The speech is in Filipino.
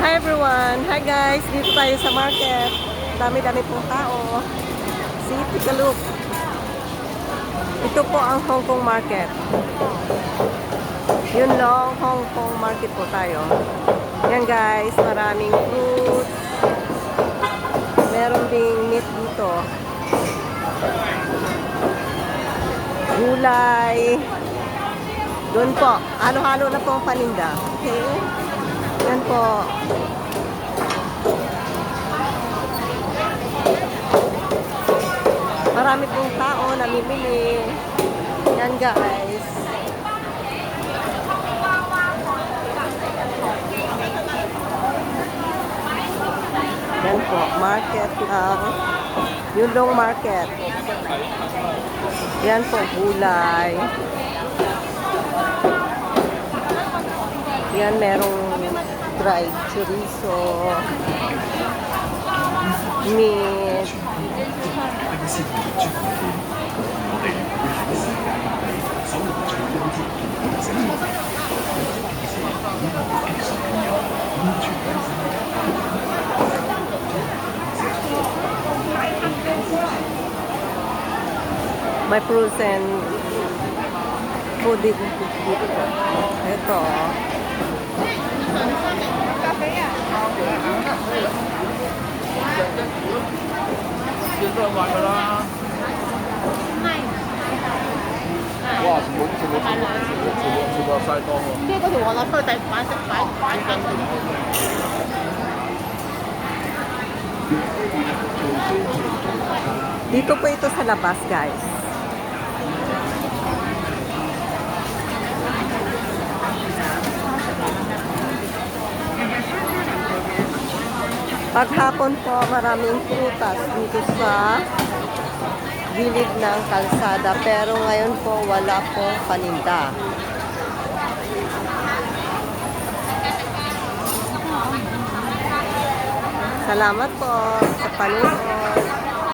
Hi everyone! Hi guys! Dito tayo sa market. Dami-dami pong tao. See, take a look. Ito po ang Hong Kong market. Yun lang, Hong Kong market po tayo. Yan guys, maraming fruits. Meron ding meat dito. Gulay. Doon po. Halo-halo na po ang paninda. Okay? Yan po. Marami pong tao namimili. Yan guys. Yan po. Market lang. Yulong market. Yan po. Gulay. Yan merong dried chorizo. Meat. May frozen food dito. Ito. Dito po ito sa labas, guys. Paghapon po, maraming prutas dito sa gilid ng kalsada. Pero ngayon po, wala pong paninda. Salamat po sa panonood.